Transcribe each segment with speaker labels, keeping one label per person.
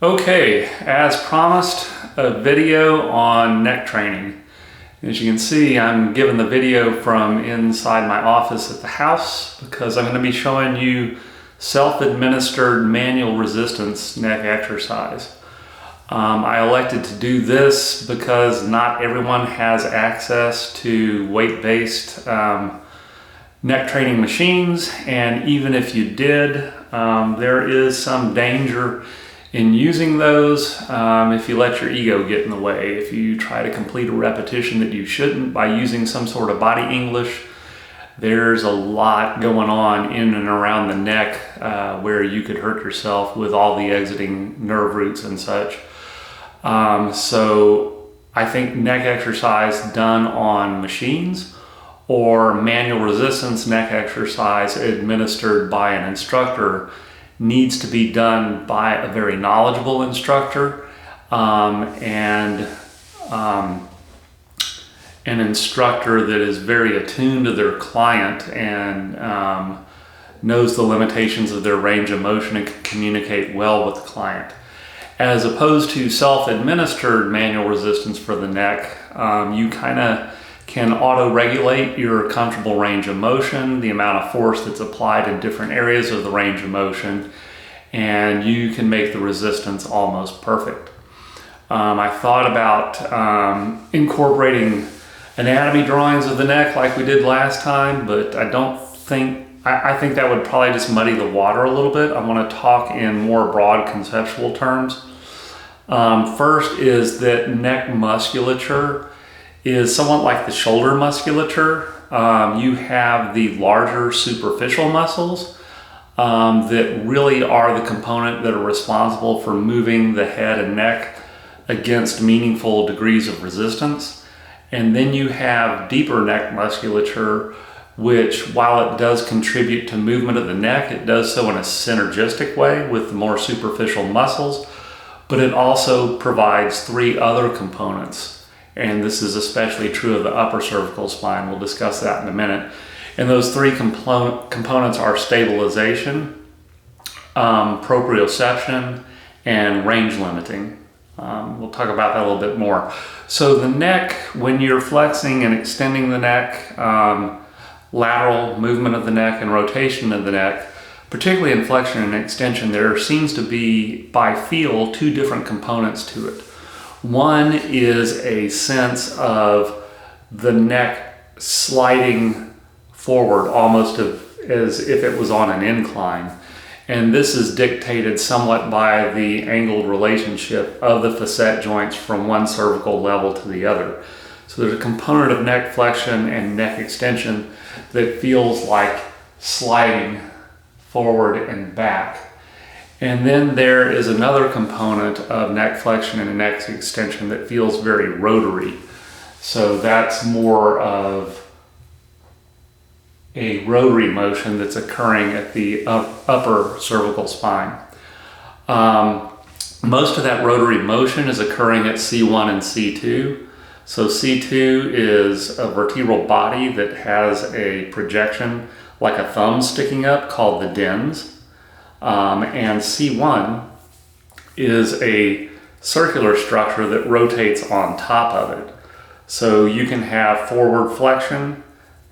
Speaker 1: Okay, as promised, a video on neck training. As you can see, I'm giving the video from inside my office at the house because I'm going to be showing you self-administered manual resistance neck exercise. I elected to do this because not everyone has access to weight-based neck training machines, and even if you did, there is some danger in using those if you let your ego get in the way. If you try to complete a repetition that you shouldn't by using some sort of body English, there's a lot going on in and around the neck where you could hurt yourself with all the exiting nerve roots and such. So I think neck exercise done on machines or manual resistance neck exercise administered by an instructor needs to be done by a very knowledgeable instructor and an instructor that is very attuned to their client and knows the limitations of their range of motion and can communicate well with the client. As opposed to self-administered manual resistance for the neck, you kind of can auto-regulate your comfortable range of motion, the amount of force that's applied in different areas of the range of motion, and you can make the resistance almost perfect. I thought about incorporating anatomy drawings of the neck like we did last time, but I think that would probably just muddy the water a little bit. I want to talk in more broad conceptual terms. First is that neck musculature is somewhat like the shoulder musculature. You have the larger superficial muscles that really are the component that are responsible for moving the head and neck against meaningful degrees of resistance. And then you have deeper neck musculature, which, while it does contribute to movement of the neck, it does so in a synergistic way with the more superficial muscles, but it also provides three other components. And this is especially true of the upper cervical spine. We'll discuss that in a minute. And those three components are stabilization, proprioception, and range limiting. We'll talk about that a little bit more. So the neck, when you're flexing and extending the neck, lateral movement of the neck and rotation of the neck, particularly in flexion and extension, there seems to be, by feel, two different components to it. One is a sense of the neck sliding forward almost as if it was on an incline. And this is dictated somewhat by the angled relationship of the facet joints from one cervical level to the other. So there's a component of neck flexion and neck extension that feels like sliding forward and back. And then there is another component of neck flexion and neck extension that feels very rotary. So that's more of a rotary motion that's occurring at the upper cervical spine. Most of that rotary motion is occurring at C1 and C2. So C2 is a vertebral body that has a projection like a thumb sticking up called the dens. And C1 is a circular structure that rotates on top of it. So you can have forward flexion,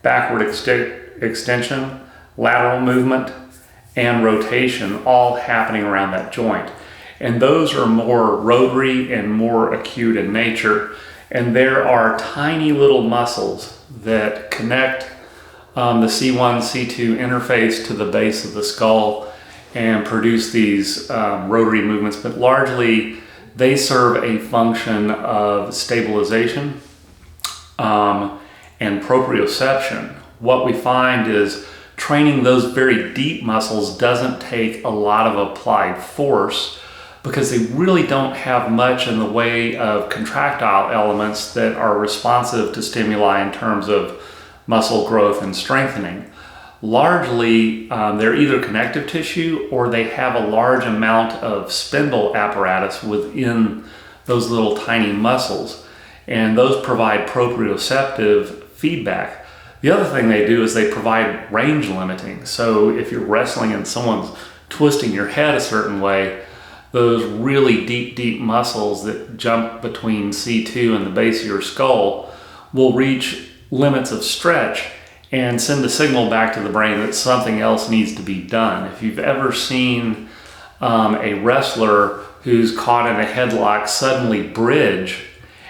Speaker 1: backward extension, lateral movement, and rotation all happening around that joint. And those are more rotary and more acute in nature. And there are tiny little muscles that connect the C1, C2 interface to the base of the skull and produce these rotary movements, but largely they serve a function of stabilization and proprioception. What we find is training those very deep muscles doesn't take a lot of applied force because they really don't have much in the way of contractile elements that are responsive to stimuli in terms of muscle growth and strengthening. Largely, they're either connective tissue or they have a large amount of spindle apparatus within those little tiny muscles, and those provide proprioceptive feedback. The other thing they do is they provide range limiting. So if you're wrestling and someone's twisting your head a certain way, those really deep muscles that jump between C2 and the base of your skull will reach limits of stretch and send a signal back to the brain that something else needs to be done. If you've ever seen a wrestler who's caught in a headlock suddenly bridge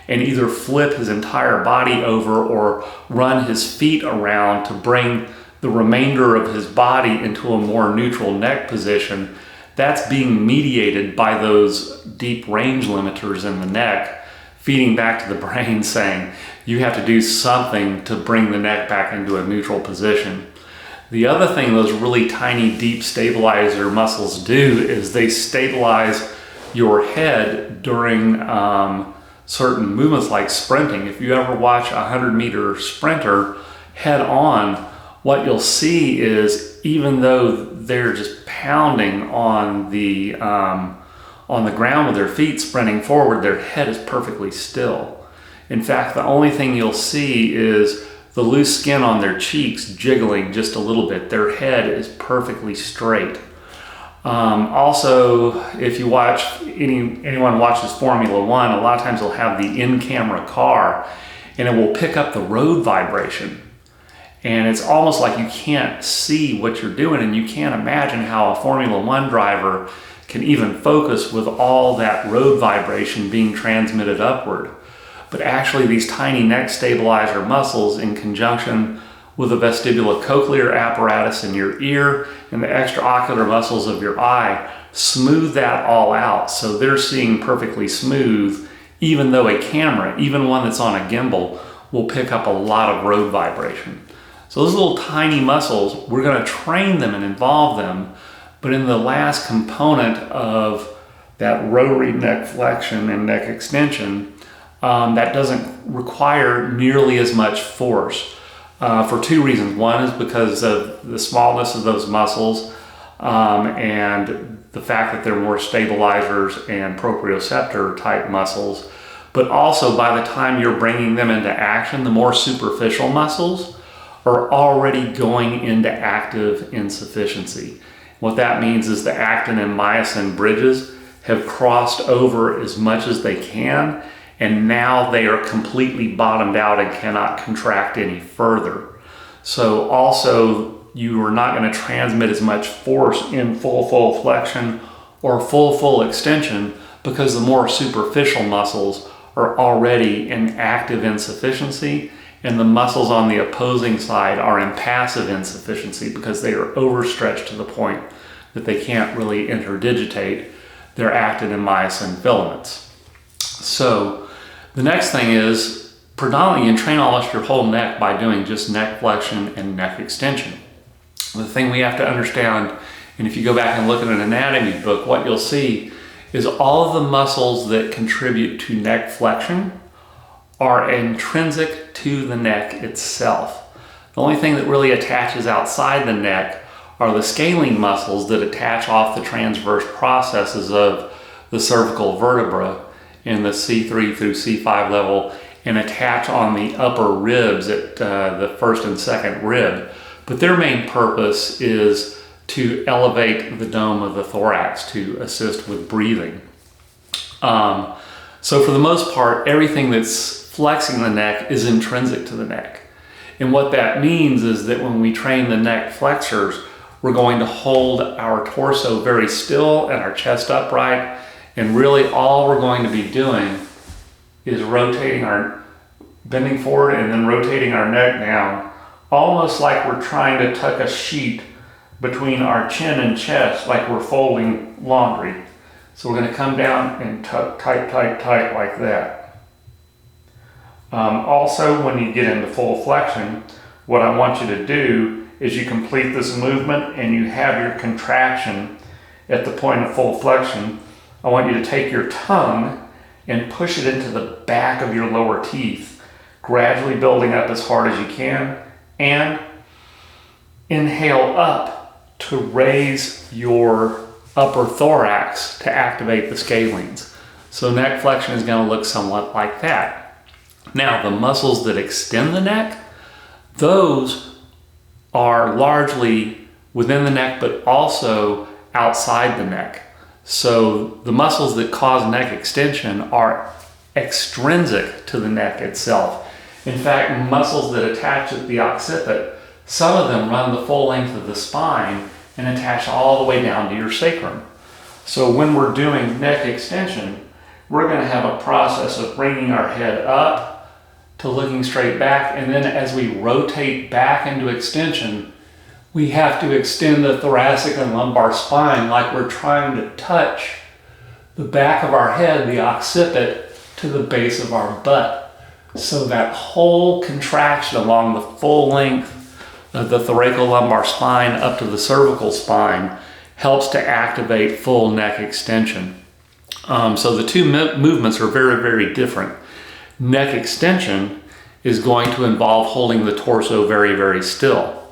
Speaker 1: and either flip his entire body over or run his feet around to bring the remainder of his body into a more neutral neck position, that's being mediated by those deep range limiters in the neck, feeding back to the brain saying, you have to do something to bring the neck back into a neutral position. The other thing those really tiny deep stabilizer muscles do is they stabilize your head during certain movements like sprinting. If you ever watch a 100-meter sprinter head on, what you'll see is even though they're just pounding on the ground with their feet sprinting forward, their head is perfectly still. In fact, the only thing you'll see is the loose skin on their cheeks jiggling just a little bit. Their head is perfectly straight. Also, if you watch, anyone watches Formula One, a lot of times they'll have the in-camera car and it will pick up the road vibration. And it's almost like you can't see what you're doing, and you can't imagine how a Formula One driver can even focus with all that road vibration being transmitted upward. But actually these tiny neck stabilizer muscles, in conjunction with the vestibulocochlear apparatus in your ear and the extraocular muscles of your eye, smooth that all out. So they're seeing perfectly smooth, even though a camera, even one that's on a gimbal, will pick up a lot of road vibration. So those little tiny muscles, we're going to train them and involve them, but in the last component of that rotary neck flexion and neck extension, that doesn't require nearly as much force for two reasons. One is because of the smallness of those muscles and the fact that they're more stabilizers and proprioceptor type muscles, but also by the time you're bringing them into action, the more superficial muscles are already going into active insufficiency. What that means is the actin and myosin bridges have crossed over as much as they can, and now they are completely bottomed out and cannot contract any further. So also, you are not going to transmit as much force in full flexion or full extension because the more superficial muscles are already in active insufficiency, and the muscles on the opposing side are in passive insufficiency because they are overstretched to the point that they can't really interdigitate their actin and myosin filaments. So the next thing is, predominantly you can train almost your whole neck by doing just neck flexion and neck extension. The thing we have to understand, and if you go back and look at an anatomy book, what you'll see is all of the muscles that contribute to neck flexion are intrinsic to the neck itself. The only thing that really attaches outside the neck are the scaling muscles that attach off the transverse processes of the cervical vertebra in the C3 through C5 level and attach on the upper ribs at the first and second rib. But their main purpose is to elevate the dome of the thorax to assist with breathing. So for the most part, everything that's flexing the neck is intrinsic to the neck. And what that means is that when we train the neck flexors, we're going to hold our torso very still and our chest upright. And really all we're going to be doing is bending forward and then rotating our neck down, almost like we're trying to tuck a sheet between our chin and chest, like we're folding laundry. So we're going to come down and tuck tight like that. Also, when you get into full flexion, what I want you to do is you complete this movement and you have your contraction at the point of full flexion. I want you to take your tongue and push it into the back of your lower teeth, gradually building up as hard as you can, and inhale up to raise your upper thorax to activate the scalenes. So neck flexion is going to look somewhat like that. Now, the muscles that extend the neck, those are largely within the neck, but also outside the neck. So the muscles that cause neck extension are extrinsic to the neck itself. In fact, muscles that attach at the occiput, some of them run the full length of the spine and attach all the way down to your sacrum. So when we're doing neck extension, we're going to have a process of bringing our head up to looking straight back, and then as we rotate back into extension, we have to extend the thoracic and lumbar spine like we're trying to touch the back of our head, the occiput, to the base of our butt. So that whole contraction along the full length of the thoracolumbar spine up to the cervical spine helps to activate full neck extension. So the two movements are very, very different. Neck extension is going to involve holding the torso very, very still.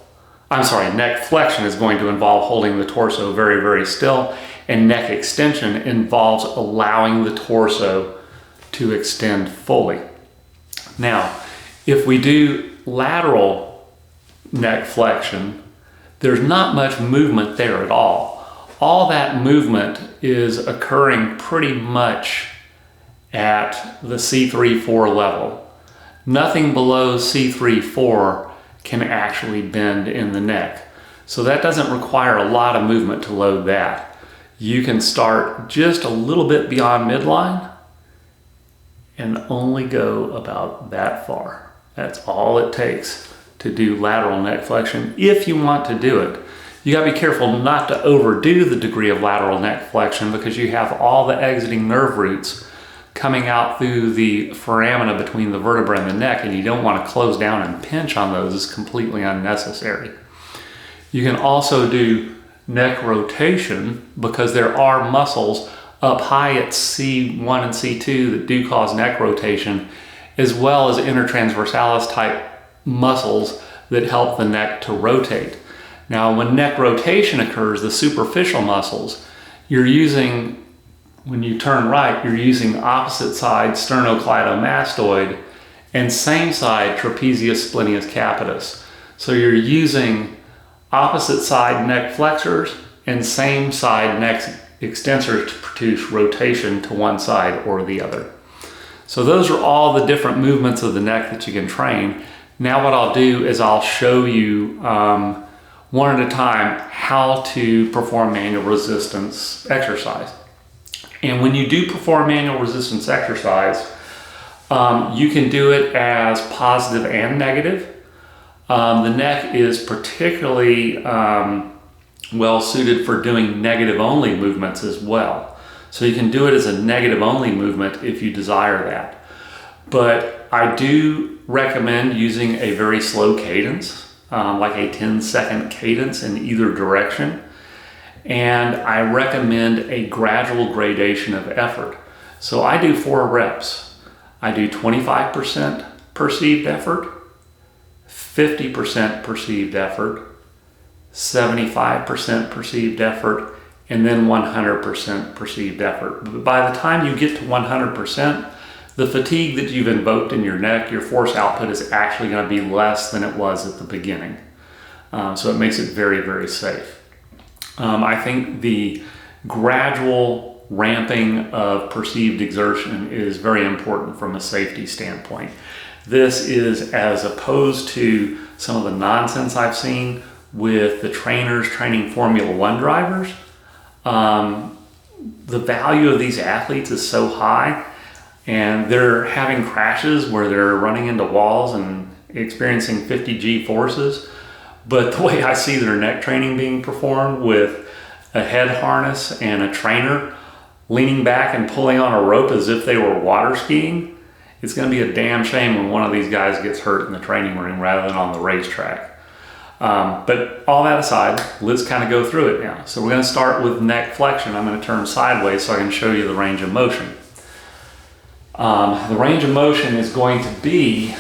Speaker 1: Neck flexion is going to involve holding the torso very, very still, and neck extension involves allowing the torso to extend fully. Now, if we do lateral neck flexion, there's not much movement there at all. All that movement is occurring pretty much at the C3-4 level. Nothing below C3-4 can actually bend in the neck. So that doesn't require a lot of movement to load that. You can start just a little bit beyond midline and only go about that far. That's all it takes to do lateral neck flexion if you want to do it. You gotta be careful not to overdo the degree of lateral neck flexion because you have all the exiting nerve roots coming out through the foramina between the vertebra and the neck, and you don't want to close down and pinch on those. It's completely unnecessary. You can also do neck rotation because there are muscles up high at C1 and C2 that do cause neck rotation, as well as intertransversalis type muscles that help the neck to rotate. Now, when neck rotation occurs, the superficial muscles, when you turn right, you're using opposite side sternocleidomastoid and same side trapezius splenius capitis. So you're using opposite side neck flexors and same side neck extensors to produce rotation to one side or the other. So those are all the different movements of the neck that you can train. Now what I'll do is I'll show you one at a time how to perform manual resistance exercise. And when you do perform manual resistance exercise, you can do it as positive and negative. The neck is particularly well suited for doing negative only movements as well. So you can do it as a negative only movement if you desire that. But I do recommend using a very slow cadence, like a 10-second cadence in either direction. And I recommend a gradual gradation of effort. So I do 4 reps. I do 25% perceived effort, 50% perceived effort, 75% perceived effort, and then 100% perceived effort. But by the time you get to 100%, the fatigue that you've invoked in your neck, your force output is actually going to be less than it was at the beginning. So it makes it very, very safe. I think the gradual ramping of perceived exertion is very important from a safety standpoint. This is as opposed to some of the nonsense I've seen with the trainers training Formula One drivers. The value of these athletes is so high, and they're having crashes where they're running into walls and experiencing 50 G forces. But the way I see their neck training being performed with a head harness and a trainer leaning back and pulling on a rope as if they were water skiing, it's going to be a damn shame when one of these guys gets hurt in the training room rather than on the racetrack. But all that aside, let's kind of go through it now. So we're going to start with neck flexion. I'm going to turn sideways so I can show you the range of motion. The range of motion is going to be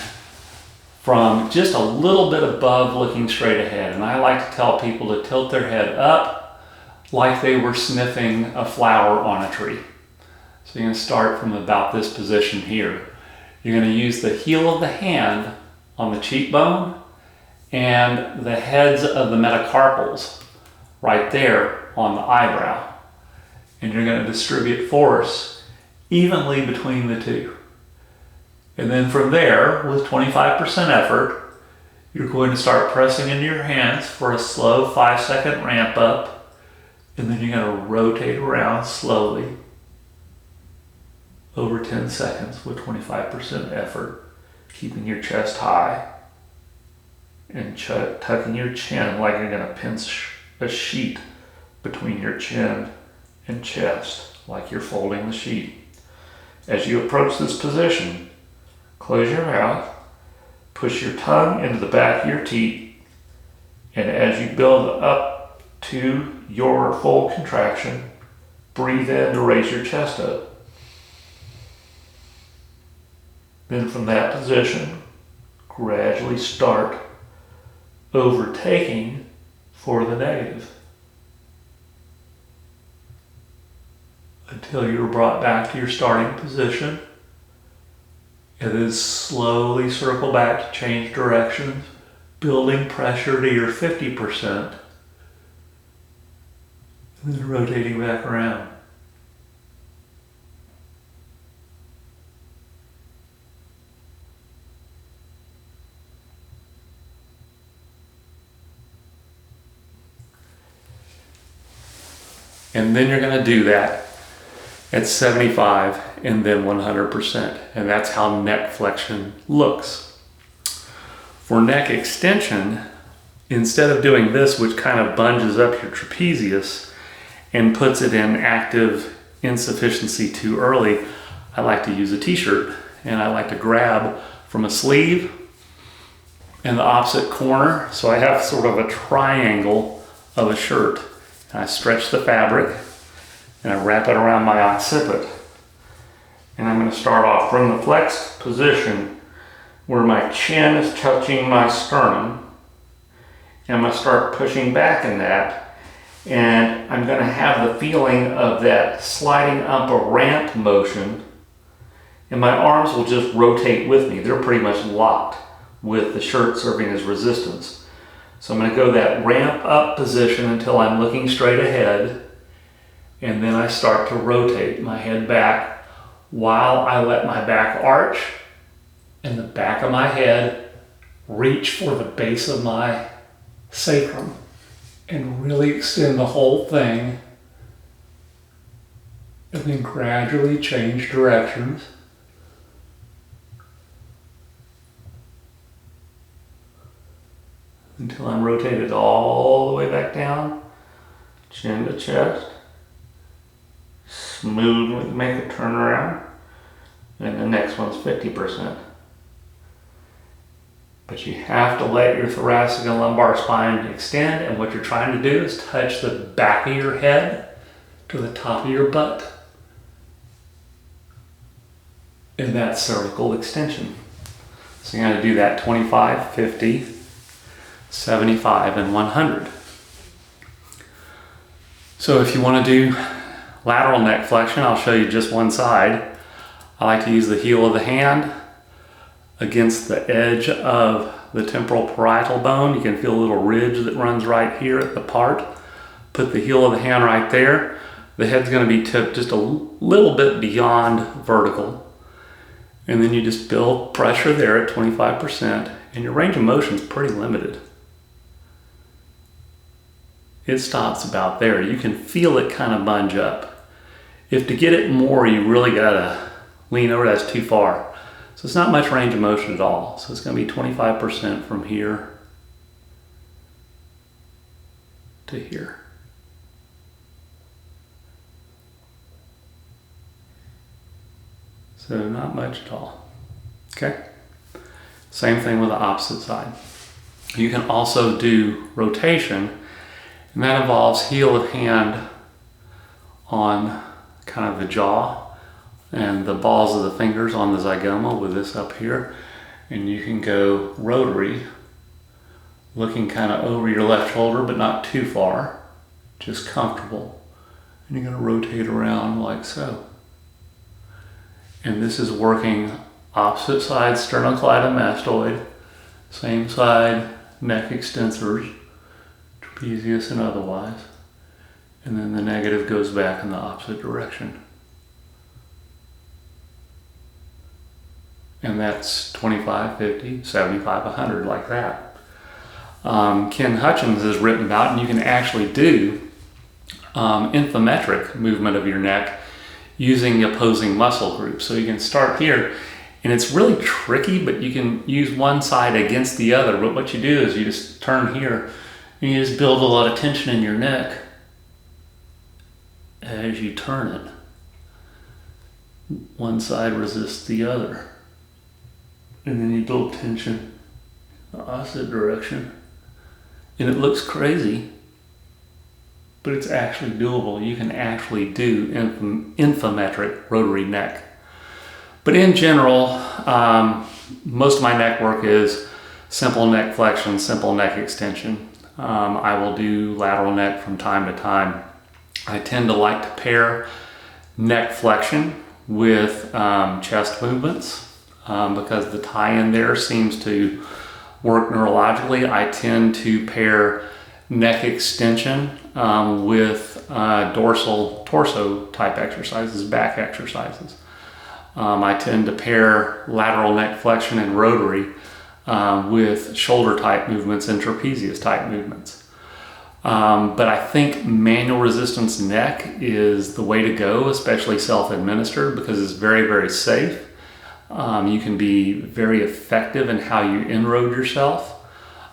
Speaker 1: from just a little bit above looking straight ahead. And I like to tell people to tilt their head up like they were sniffing a flower on a tree. So you're going to start from about this position here. You're going to use the heel of the hand on the cheekbone and the heads of the metacarpals right there on the eyebrow. And you're going to distribute force evenly between the two. And then from there, with 25% effort, you're going to start pressing into your hands for a slow 5-second ramp up. And then you're going to rotate around slowly over 10 seconds with 25% effort, keeping your chest high and tucking your chin like you're going to pinch a sheet between your chin and chest, like you're folding the sheet. As you approach this position, close your mouth, push your tongue into the back of your teeth, and as you build up to your full contraction, breathe in to raise your chest up. Then from that position, gradually start overtaking for the negative until you're brought back to your starting position, and then slowly circle back to change directions, building pressure to your 50%, and then rotating back around. And then you're going to do that at 75 and then 100%. And that's how neck flexion looks. For neck extension, instead of doing this, which kind of bunges up your trapezius and puts it in active insufficiency too early, I like to use a t-shirt, and I like to grab from a sleeve and the opposite corner. So I have sort of a triangle of a shirt. I stretch the fabric and I wrap it around my occiput. And I'm going to start off from the flexed position where my chin is touching my sternum. And I'm going to start pushing back in that. And I'm going to have the feeling of that sliding up a ramp motion. And my arms will just rotate with me. They're pretty much locked with the shirt serving as resistance. So I'm going to go that ramp up position until I'm looking straight ahead, and then I start to rotate my head back while I let my back arch and the back of my head reach for the base of my sacrum and really extend the whole thing, and then gradually change directions. Until I'm rotated all the way back down, chin to chest, smooth, make a turnaround, and the next one's 50%. But you have to let your thoracic and lumbar spine extend, and what you're trying to do is touch the back of your head to the top of your butt. And that's cervical extension. So you got to do that 25, 50, 75, and 100. So if you want to do lateral neck flexion, I'll show you just one side. I like to use the heel of the hand against the edge of the temporal parietal bone. You can feel a little ridge that runs right here at the part. Put the heel of the hand right there. The head's going to be tipped just a little bit beyond vertical. And then you just build pressure there at 25%, and your range of motion is pretty limited. It stops about there. You can feel it kind of bunge up. If to get it more, you really gotta lean over, that's too far. So it's not much range of motion at all. So it's gonna be 25% from here to here. So not much at all, okay? Same thing with the opposite side. You can also do rotation, and that involves heel of hand on kind of the jaw and the balls of the fingers on the zygoma with this up here. And you can go rotary, looking kind of over your left shoulder, but not too far, just comfortable. And you're going to rotate around like so. And this is working opposite side sternocleidomastoid, same side neck extensors, trapezius and otherwise. And then the negative goes back in the opposite direction. And that's 25, 50, 75, 100, like that. Ken Hutchins has written about, and you can actually do infimetric movement of your neck using the opposing muscle groups. So you can start here, and it's really tricky, but you can use one side against the other. But what you do is you just turn here, and you just build a lot of tension in your neck as you turn it. One side resists the other. And then you build tension in the opposite direction. And it looks crazy, but it's actually doable. You can actually do infimetric rotary neck. But in general, most of my neck work is simple neck flexion, simple neck extension. I will do lateral neck from time to time. I tend to like to pair neck flexion with chest movements. Because the tie-in there seems to work neurologically. I tend to pair neck extension with dorsal torso type exercises, back exercises. I tend to pair lateral neck flexion and rotary with shoulder type movements and trapezius type movements. But I think manual resistance neck is the way to go, especially self-administered, because it's very, very safe. You can be very effective in how you inroad yourself,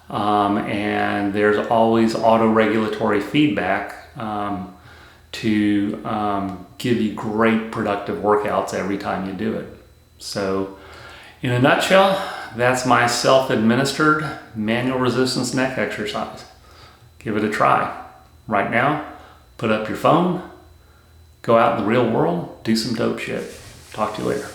Speaker 1: and there's always auto-regulatory feedback to give you great productive workouts every time you do it. So in a nutshell, that's my self-administered manual resistance neck exercise. Give it a try. Right now, put up your phone, go out in the real world, do some dope shit. Talk to you later.